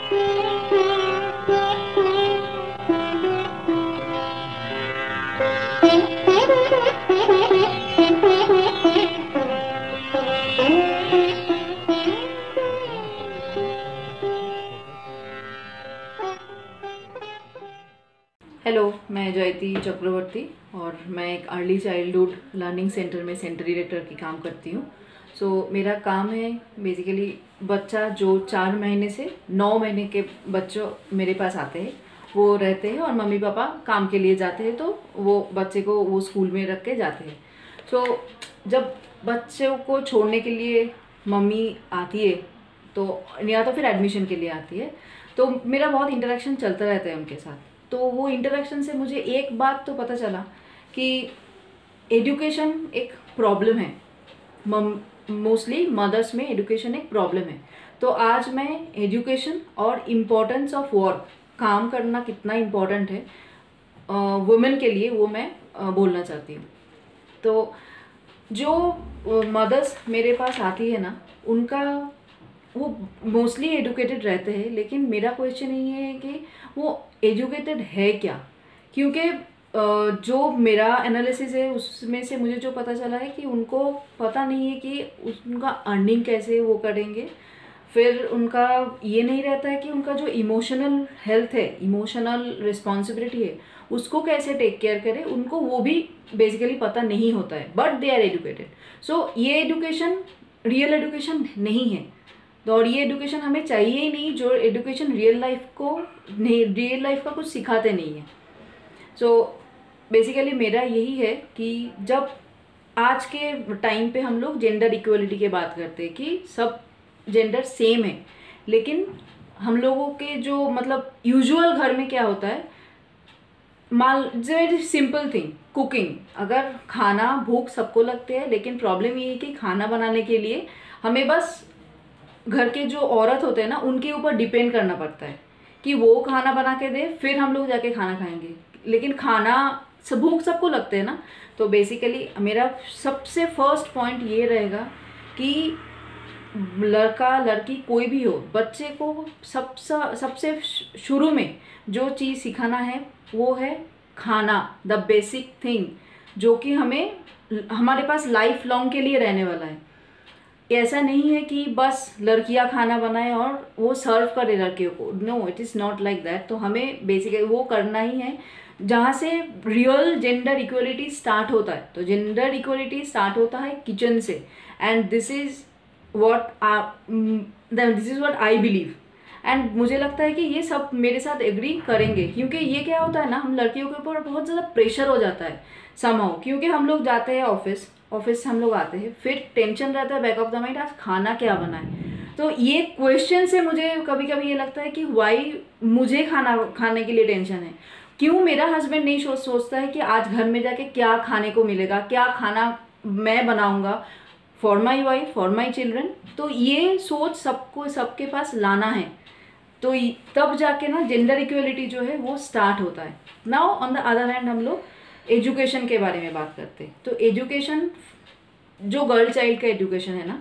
Hello, मैं जयती चक्रवर्ती और मैं एक अर्ली चाइल्डहुड लर्निंग सेंटर में सेंटर डायरेक्टर की काम करती हूँ। मेरा काम है बेसिकली बच्चा जो 4 महीने से 9 महीने के बच्चों मेरे पास आते हैं, वो रहते हैं और मम्मी पापा काम के लिए जाते हैं, तो वो बच्चे को वो स्कूल में रख के जाते हैं। जब बच्चों को छोड़ने के लिए मम्मी आती है तो या तो फिर एडमिशन के लिए आती है, तो मेरा बहुत इंटरेक्शन चलता रहता है उनके साथ। तो वो इंटरेक्शन से मुझे एक बात तो पता चला कि एजुकेशन एक प्रॉब्लम है, मोस्टली मदर्स में एजुकेशन एक प्रॉब्लम है। तो आज मैं एजुकेशन और इम्पोर्टेंस ऑफ वर्क, काम करना कितना इम्पोर्टेंट है वुमेन के लिए, वो मैं बोलना चाहती हूँ। तो जो मदर्स मेरे पास आती है ना, उनका वो मोस्टली एजुकेटेड रहते हैं, लेकिन मेरा क्वेश्चन ये है कि वो एजुकेटेड है क्या। क्योंकि जो मेरा एनालिसिस है उसमें से मुझे जो पता चला है कि उनको पता नहीं है कि उनका अर्निंग कैसे वो करेंगे। फिर उनका ये नहीं रहता है कि उनका जो इमोशनल हेल्थ है, इमोशनल रिस्पॉन्सिबिलिटी है, उसको कैसे टेक केयर करें, उनको वो भी बेसिकली पता नहीं होता है। But they are educated. ये एजुकेशन रियल एजुकेशन नहीं है। और ये एजुकेशन हमें चाहिए ही नहीं, जो एजुकेशन रियल लाइफ का कुछ सिखाते नहीं है। बेसिकली मेरा यही है कि जब आज के टाइम पे हम लोग जेंडर इक्वलिटी की बात करते हैं कि सब जेंडर सेम है, लेकिन हम लोगों के जो मतलब यूजुअल घर में क्या होता है, वेरी सिंपल थिंग, कुकिंग। अगर खाना भूख सबको लगते हैं, लेकिन प्रॉब्लम ये है कि खाना बनाने के लिए हमें बस घर के जो औरत होते हैं ना, उनके ऊपर डिपेंड करना पड़ता है कि वो खाना बना के दे, फिर हम लोग जाके खाना खाएंगे। लेकिन खाना भूख सबको लगते हैं ना। तो बेसिकली मेरा सबसे फर्स्ट पॉइंट ये रहेगा कि लड़का लड़की कोई भी हो, बच्चे को सबसे शुरू में जो चीज़ सिखाना है वो है खाना, द बेसिक थिंग, जो कि हमारे पास लाइफ लॉन्ग के लिए रहने वाला है। ऐसा नहीं है कि बस लड़कियां खाना बनाए और वो सर्व करे लड़कियों को। No, it is not like that. तो हमें बेसिकली वो करना ही है जहाँ से रियल जेंडर इक्वलिटी स्टार्ट होता है। तो जेंडर इक्वलिटी स्टार्ट होता है किचन से, and this is what I believe. And मुझे लगता है कि ये सब मेरे साथ एग्री करेंगे, क्योंकि ये क्या होता है ना, हम लड़कियों के ऊपर बहुत ज़्यादा प्रेशर हो जाता है समहाउ, क्योंकि हम लोग जाते हैं ऑफिस से हम लोग आते हैं, फिर टेंशन रहता है बैक ऑफ द माइंड, आज खाना क्या बनाए। तो ये क्वेश्चन से मुझे कभी कभी ये लगता है कि वाई मुझे खाने के लिए टेंशन है, क्यों मेरा हस्बैंड नहीं सोचता है कि आज घर में जाके क्या खाने को मिलेगा, क्या खाना मैं बनाऊंगा for my wife, for my children. तो ये सोच सबके पास लाना है, तो तब जाके ना जेंडर इक्वलिटी जो है वो स्टार्ट होता है। Now on the other hand हम लोग एजुकेशन के बारे में बात करते हैं। तो एजुकेशन, जो गर्ल चाइल्ड का एजुकेशन है ना,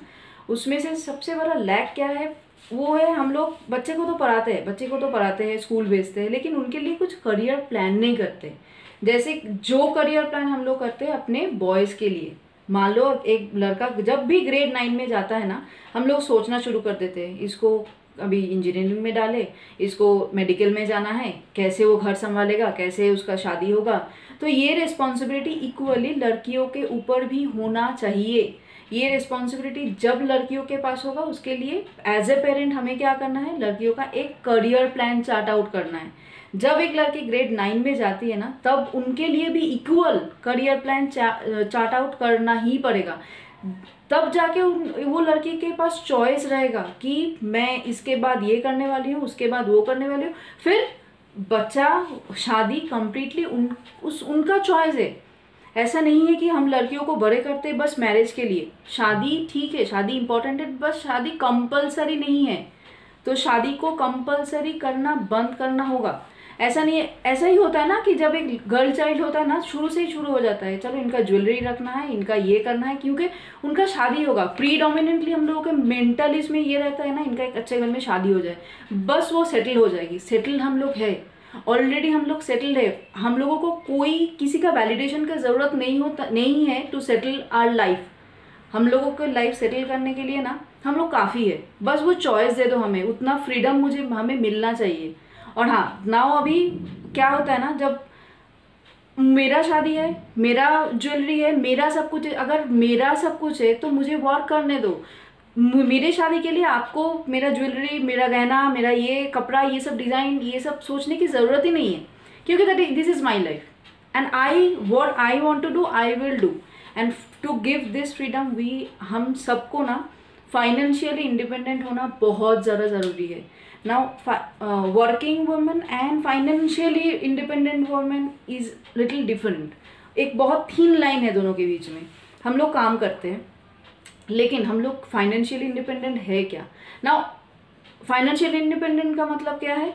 उसमें से सबसे बड़ा लैक क्या है, वो है हम लोग बच्चे को तो पढ़ाते हैं, स्कूल भेजते हैं, लेकिन उनके लिए कुछ करियर प्लान नहीं करते। जैसे जो करियर प्लान हम लोग करते हैं अपने बॉयज़ के लिए, मान लो एक लड़का जब भी ग्रेड 9 में जाता है ना, हम लोग सोचना शुरू कर देते हैं, इसको अभी इंजीनियरिंग में डाले, इसको मेडिकल में जाना है, कैसे वो घर संभालेगा, कैसे उसका शादी होगा। तो ये रिस्पॉन्सिबिलिटी इक्वली लड़कियों के ऊपर भी होना चाहिए। ये रिस्पॉन्सिबिलिटी जब लड़कियों के पास होगा, उसके लिए एज ए पेरेंट हमें क्या करना है, लड़कियों का एक करियर प्लान चार्ट आउट करना है। जब एक लड़की ग्रेड 9 में जाती है ना, तब उनके लिए भी equal career plan chart out करना ही पड़ेगा। तब जाके वो लड़की के पास चॉइस रहेगा कि मैं इसके बाद ये करने वाली हूँ, उसके बाद वो करने वाली हूँ, फिर बच्चा, शादी कंप्लीटली उनका चॉइस है। ऐसा नहीं है कि हम लड़कियों को बड़े करते बस मैरिज के लिए। शादी ठीक है, शादी इंपॉर्टेंट है, बस शादी कंपलसरी नहीं है। तो शादी को कंपलसरी करना बंद करना होगा। ऐसा नहीं है, ऐसा ही होता है ना कि जब एक गर्ल चाइल्ड होता है ना, शुरू से ही शुरू हो जाता है, चलो इनका ज्वेलरी रखना है, इनका ये करना है, क्योंकि उनका शादी होगा। प्रीडोमिनेंटली हम लोगों के मेंटल इसमें ये रहता है ना, इनका एक अच्छे घर में शादी हो जाए, बस वो सेटल हो जाएगी। सेटल हम लोग है ऑलरेडी, हम लोग सेटल्ड है। हम लोगों को कोई किसी का वैलिडेशन का ज़रूरत नहीं है टू सेटल आवर लाइफ। हम लोगों को लाइफ सेटल करने के लिए ना हम लोग काफ़ी है, बस वो चॉइस दे दो हमें, उतना फ्रीडम हमें मिलना चाहिए। और हाँ, नाउ अभी क्या होता है ना, जब मेरा शादी है, मेरा ज्वेलरी है, मेरा सब कुछ है, अगर मेरा सब कुछ है तो मुझे वर्क करने दो। मेरे शादी के लिए आपको मेरा ज्वेलरी, मेरा गहना, मेरा ये कपड़ा, ये सब डिज़ाइन, ये सब सोचने की ज़रूरत ही नहीं है, क्योंकि this is my life and what I want to do I will do. And to give this freedom हम सबको ना फाइनेंशियली इंडिपेंडेंट होना बहुत ज़्यादा ज़रूरी है। Now working women and financially independent women is little different. एक बहुत थीन लाइन है दोनों के बीच में। हम लोग काम करते हैं लेकिन हम लोग फाइनेंशियली इंडिपेंडेंट है क्या? नाउ फाइनेंशियली इंडिपेंडेंट का मतलब क्या है?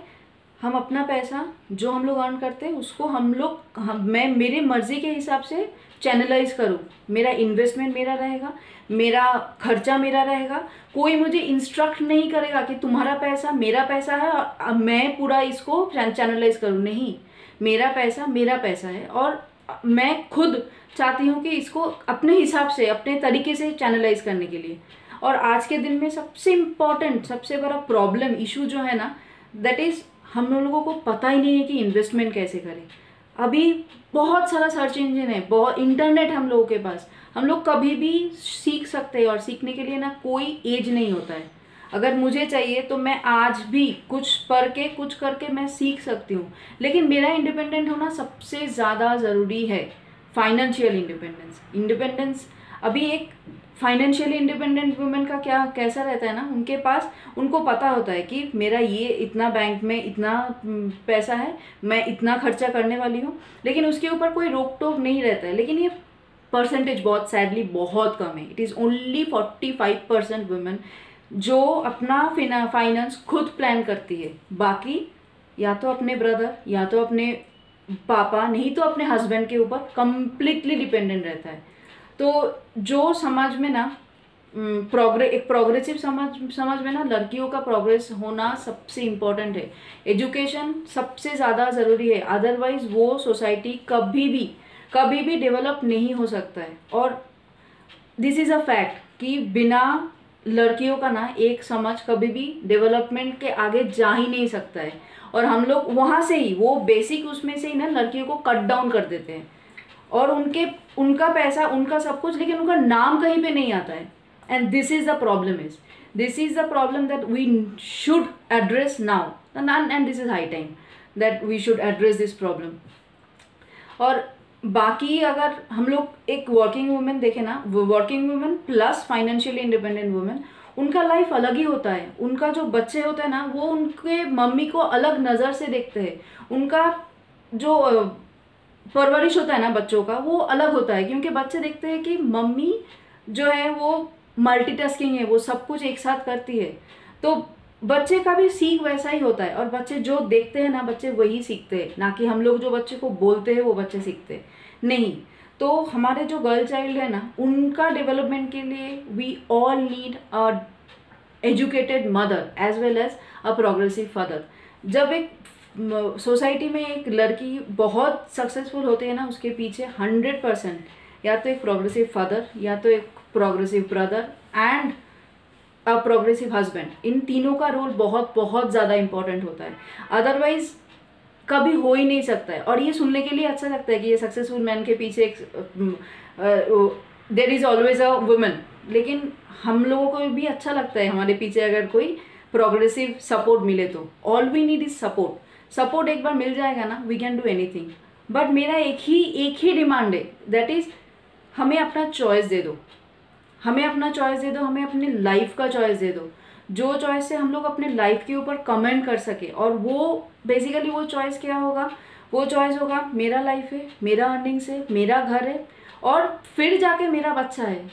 हम अपना पैसा जो हम लोग अर्न करते हैं उसको मैं मेरे मर्जी के हिसाब से चैनलाइज करूँ। मेरा इन्वेस्टमेंट मेरा रहेगा, मेरा खर्चा मेरा रहेगा। कोई मुझे इंस्ट्रक्ट नहीं करेगा कि तुम्हारा पैसा मेरा पैसा है और मैं पूरा इसको चैनलाइज करूँ। नहीं, मेरा पैसा है और मैं खुद चाहती हूँ कि इसको अपने हिसाब से, अपने तरीके से चैनलाइज करने के लिए। और आज के दिन में सबसे इम्पॉर्टेंट, सबसे बड़ा प्रॉब्लम इशू जो है ना, दैट इज़ हम लोगों को पता ही नहीं है कि इन्वेस्टमेंट कैसे करें। अभी बहुत सारा सर्च इंजन है, बहुत इंटरनेट हम लोगों के पास, हम लोग कभी भी सीख सकते हैं और सीखने के लिए ना कोई एज नहीं होता है। अगर मुझे चाहिए तो मैं आज भी कुछ पढ़ के, कुछ करके मैं सीख सकती हूँ। लेकिन मेरा इंडिपेंडेंट होना सबसे ज़्यादा ज़रूरी है। फाइनेंशियल इंडिपेंडेंस अभी एक फाइनेंशियली इंडिपेंडेंट वुमेन का कैसा रहता है ना, उनको पता होता है कि मेरा ये इतना बैंक में इतना पैसा है, मैं इतना खर्चा करने वाली हूँ, लेकिन उसके ऊपर कोई रोक टोक नहीं रहता है। लेकिन ये परसेंटेज बहुत सैडली बहुत कम है। इट इज़ ओनली 45% वुमेन जो अपना फाइनेंस खुद प्लान करती है। बाकी या तो अपने ब्रदर, या तो अपने पापा, नहीं तो अपने हस्बैंड के ऊपर कम्प्लीटली डिपेंडेंट रहता है। तो जो समाज में ना एक प्रोग्रेसिव समाज में ना लड़कियों का प्रोग्रेस होना सबसे इम्पोर्टेंट है। एजुकेशन सबसे ज़्यादा ज़रूरी है, अदरवाइज वो सोसाइटी कभी भी डेवलप नहीं हो सकता है। और दिस इज़ अ फैक्ट कि बिना लड़कियों का ना एक समाज कभी भी डेवलपमेंट के आगे जा ही नहीं सकता है। और हम लोग वहाँ से ही, वो बेसिक उसमें से ही ना लड़कियों को कट डाउन कर देते हैं और उनका पैसा, उनका सब कुछ, लेकिन उनका नाम कहीं पे नहीं आता है। And this is the problem that we should address now, and this is high time that we should address this problem. और बाकी अगर हम लोग एक वर्किंग वुमेन देखें ना, working women plus financially independent women, उनका लाइफ अलग ही होता है। उनका जो बच्चे होते हैं ना, वो उनके मम्मी को अलग नज़र से देखते हैं। उनका जो परवरिश होता है ना बच्चों का, वो अलग होता है, क्योंकि बच्चे देखते हैं कि मम्मी जो है वो मल्टीटास्किंग है, वो सब कुछ एक साथ करती है। तो बच्चे का भी सीख वैसा ही होता है। और बच्चे जो देखते हैं ना, बच्चे वही सीखते हैं, ना कि हम लोग जो बच्चे को बोलते हैं वो बच्चे सीखते हैं नहीं। तो हमारे जो गर्ल चाइल्ड है ना, उनका डेवलपमेंट के लिए we all need a educated mother as well as a progressive father. जब एक सोसाइटी में एक लड़की बहुत सक्सेसफुल होती है ना, उसके पीछे 100% या तो एक प्रोग्रेसिव फादर, या तो एक progressive brother and a progressive husband, इन तीनों का रोल बहुत बहुत ज़्यादा इंपॉर्टेंट होता है। अदरवाइज कभी हो ही नहीं सकता है। और ये सुनने के लिए अच्छा लगता है कि ये सक्सेसफुल मैन के पीछे एक there is always a women, लेकिन हम लोगों को भी अच्छा लगता है हमारे पीछे अगर कोई प्रोग्रेसिव सपोर्ट मिले तो। All we need is support एक बार मिल जाएगा ना, we can do anything. But मेरा एक ही डिमांड है, दैट इज़ हमें अपना चॉइस दे दो, हमें अपनी लाइफ का चॉइस दे दो, जो चॉइस से हम लोग अपने लाइफ के ऊपर कमेंट कर सके। और वो बेसिकली वो चॉइस क्या होगा? वो चॉइस होगा मेरा लाइफ है, मेरा अर्निंग्स है, मेरा घर है और फिर जाके मेरा बच्चा है।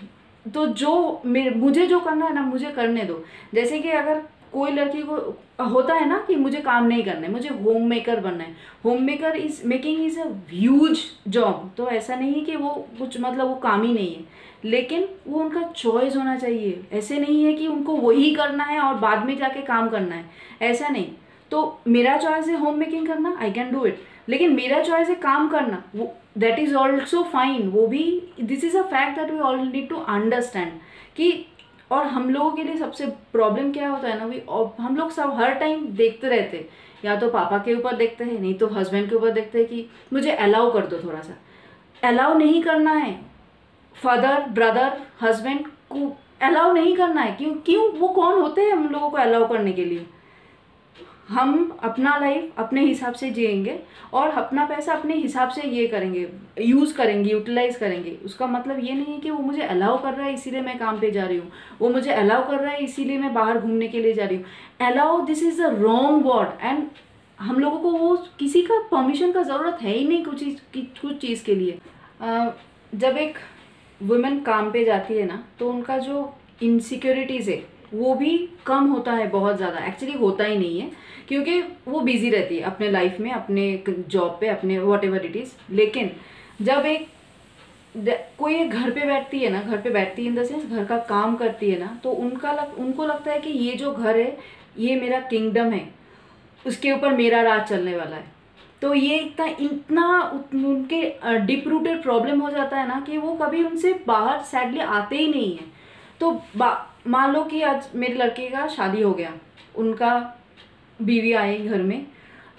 तो मुझे जो करना है ना, मुझे करने दो। जैसे कि अगर कोई लड़की को होता है ना कि मुझे काम नहीं करना है, मुझे होम मेकर बनना है, home maker is making is a huge job. तो ऐसा नहीं है कि वो कुछ मतलब वो काम ही नहीं है, लेकिन वो उनका चॉइस होना चाहिए। ऐसे नहीं है कि उनको वही करना है और बाद में जाके काम करना है, ऐसा नहीं। तो मेरा चॉइस है होम मेकिंग करना, आई कैन डू इट, लेकिन मेरा चॉइस है काम करना, वो दैट इज ऑल्सो फाइन। वो भी this is a fact that we all need to understand कि। और हम लोगों के लिए सबसे प्रॉब्लम क्या होता है ना, वी हम लोग सब हर टाइम देखते रहते हैं, या तो पापा के ऊपर देखते हैं, नहीं तो हस्बैंड के ऊपर देखते हैं कि मुझे अलाउ कर दो थोड़ा सा। अलाउ नहीं करना है, फादर ब्रदर हस्बैंड को अलाउ नहीं करना है। क्यों क्यों वो कौन होते हैं हम लोगों को अलाउ करने के लिए? हम अपना लाइफ अपने हिसाब से जिएंगे और अपना पैसा अपने हिसाब से ये करेंगे, यूज़ करेंगे, यूटिलाइज करेंगे। उसका मतलब ये नहीं है कि वो मुझे अलाउ कर रहा है इसीलिए मैं काम पे जा रही हूँ, वो मुझे अलाउ कर रहा है इसीलिए मैं बाहर घूमने के लिए जा रही हूँ। Allow, this is the wrong word. And हम लोगों को वो किसी का परमिशन का ज़रूरत है ही नहीं कुछ चीज़ के लिए। जब एक वुमेन काम पे जाती है ना, तो उनका जो इनसिक्योरिटीज़ है वो भी कम होता है, बहुत ज़्यादा। एक्चुअली होता ही नहीं है, क्योंकि वो बिजी रहती है अपने लाइफ में, अपने जॉब पे, अपने वॉट एवर इट इज़। लेकिन जब कोई एक घर पे बैठती है ना, घर पे बैठती है इन द सेंस घर का काम करती है ना, तो उनको लगता है कि ये जो घर है ये मेरा किंगडम है, उसके ऊपर मेरा राज चलने वाला है। तो ये इतना उनके डीप रूटेड प्रॉब्लम हो जाता है ना कि वो कभी उनसे बाहर सैडली आते ही नहीं है। तो मान लो कि आज मेरे लड़के का शादी हो गया, उनका बीवी आई घर में,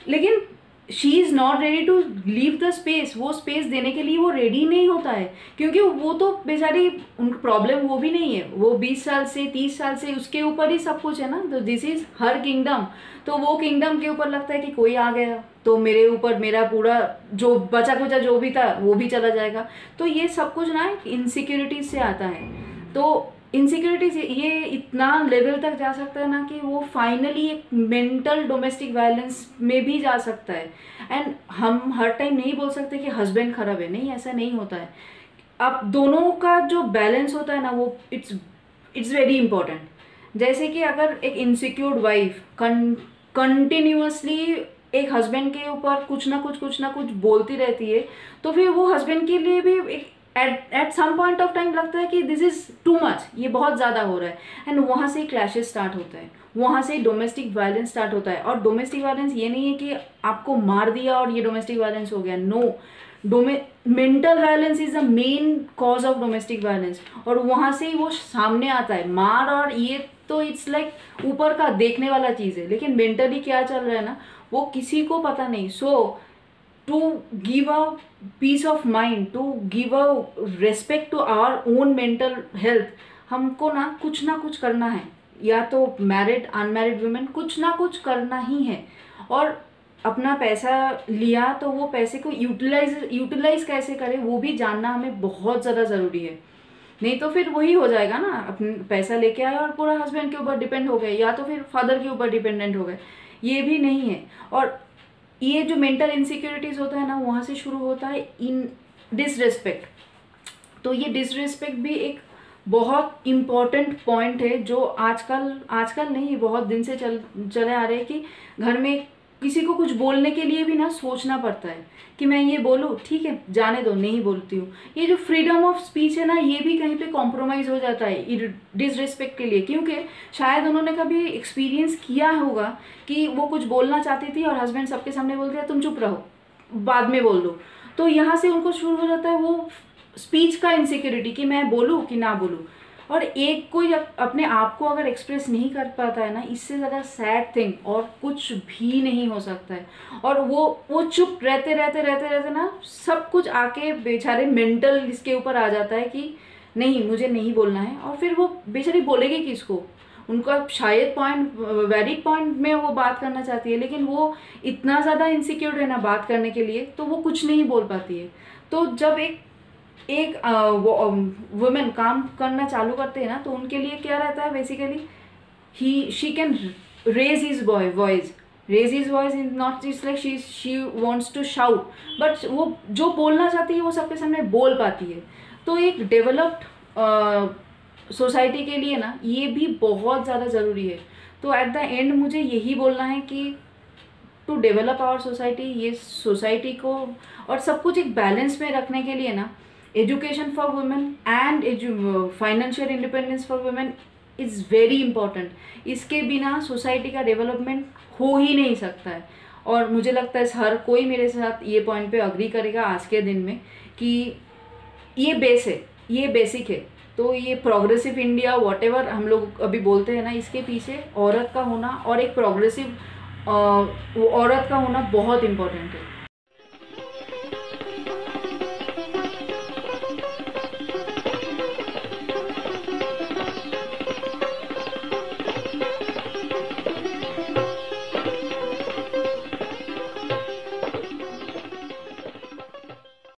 लेकिन she is not ready to leave the space. वो स्पेस देने के लिए वो रेडी नहीं होता है, क्योंकि वो तो बेचारी, उनकी प्रॉब्लम वो भी नहीं है, वो 20 साल से 30 साल से उसके ऊपर ही सब कुछ है ना। तो दिस इज़ हर किंगडम। तो वो किंगडम के ऊपर लगता है कि कोई आ गया तो मेरे ऊपर मेरा पूरा जो बचा कुचा जो भी था वो भी चला जाएगा। तो ये सब कुछ ना इनसिक्योरिटीज से आता है। तो इनसिक्योरिटीज ये इतना लेवल तक जा सकता है ना कि वो फाइनली एक मेंटल डोमेस्टिक वायलेंस में भी जा सकता है। एंड हम हर टाइम नहीं बोल सकते कि हस्बैंड खराब है, नहीं, ऐसा नहीं होता है। अब दोनों का जो बैलेंस होता है ना, वो इट्स वेरी इंपॉर्टेंट। जैसे कि अगर एक इनसिक्योर्ड वाइफ कंटिन्यूअसली एक हस्बैंड के ऊपर कुछ ना कुछ बोलती रहती है, तो फिर वो हस्बैंड के लिए भी at some point of time लगता है कि दिस इज टू मच, ये बहुत ज़्यादा हो रहा है। एंड वहाँ से क्लैशेस स्टार्ट होता है, वहाँ से डोमेस्टिक वायलेंस स्टार्ट होता है। और डोमेस्टिक वायलेंस ये नहीं है कि आपको मार दिया और ये डोमेस्टिक वायलेंस हो गया, no. Mental violence is the main cause of domestic violence. और वहाँ से ही वो सामने आता है। मार और ये तो इट्स लाइक ऊपर का देखने वाला चीज़ है, लेकिन मेंटली क्या चल रहा है ना, वो किसी को पता नहीं। So to give a piece of mind, to give a respect to our own mental health, हमको ना कुछ करना है। या तो मैरिड अनमैरिड वुमेन कुछ ना कुछ करना ही है। और अपना पैसा लिया तो वो पैसे को यूटिलाइज कैसे करें वो भी जानना हमें बहुत ज़्यादा ज़रूरी है। नहीं तो फिर वही हो जाएगा ना, अपने पैसा लेके आए और पूरा हस्बैंड के ऊपर डिपेंड हो गए, या तो फिर फादर के ऊपर डिपेंडेंट हो गए, ये भी नहीं है। और ये जो मेंटल इनसिक्योरिटीज होता है ना, वहाँ से शुरू होता है इन डिसरेस्पेक्ट। तो ये डिसरेस्पेक्ट भी एक बहुत इम्पॉर्टेंट पॉइंट है, जो आजकल नहीं, बहुत दिन से चले आ रहे हैं कि घर में किसी को कुछ बोलने के लिए भी ना सोचना पड़ता है कि मैं ये बोलूँ, ठीक है जाने दो, नहीं बोलती हूँ। ये जो फ्रीडम ऑफ स्पीच है ना, ये भी कहीं पे कॉम्प्रोमाइज़ हो जाता है डिसरिस्पेक्ट के लिए, क्योंकि शायद उन्होंने कभी एक्सपीरियंस किया होगा कि वो कुछ बोलना चाहती थी और हस्बैंड सबके सामने बोल दिया तुम चुप रहो, बाद में बोल दो। तो यहाँ से उनको शुरू हो जाता है वो स्पीच का इनसिक्योरिटी कि मैं बोलूँ कि ना बोलूँ। और एक कोई अपने आप को अगर एक्सप्रेस नहीं कर पाता है ना, इससे ज़्यादा सैड थिंग और कुछ भी नहीं हो सकता है। और वो चुप रहते ना, सब कुछ आके बेचारे मेंटल इसके ऊपर आ जाता है कि नहीं मुझे नहीं बोलना है। और फिर वो बेचारी बोलेगी किसको? उनका शायद वैलिड पॉइंट में वो बात करना चाहती है, लेकिन वो इतना ज़्यादा इनसिक्योर है ना बात करने के लिए, तो वो कुछ नहीं बोल पाती है। तो जब एक वुमेन काम करना चालू करते हैं ना, तो उनके लिए क्या रहता है basically, she can raise his voice is not just like she wants to shout, but वो जो बोलना चाहती है वो सबके सामने बोल पाती है। तो एक डेवलप्ड सोसाइटी के लिए ना ये भी बहुत ज़्यादा ज़रूरी है। तो एट द एंड मुझे यही बोलना है कि टू डेवलप आवर सोसाइटी, ये सोसाइटी को और सब कुछ एक बैलेंस में रखने के लिए ना, education for women and financial independence for women is very important. इसके बिना सोसाइटी का डेवलपमेंट हो ही नहीं सकता है। और मुझे लगता है हर कोई मेरे साथ ये पॉइंट पे अग्री करेगा आज के दिन में कि ये बेस है, ये बेसिक है। तो ये प्रोग्रेसिव इंडिया वॉटेवर हम लोग अभी बोलते हैं ना, इसके पीछे औरत का होना और एक प्रोग्रेसिव औरत का होना बहुत इम्पोर्टेंट है।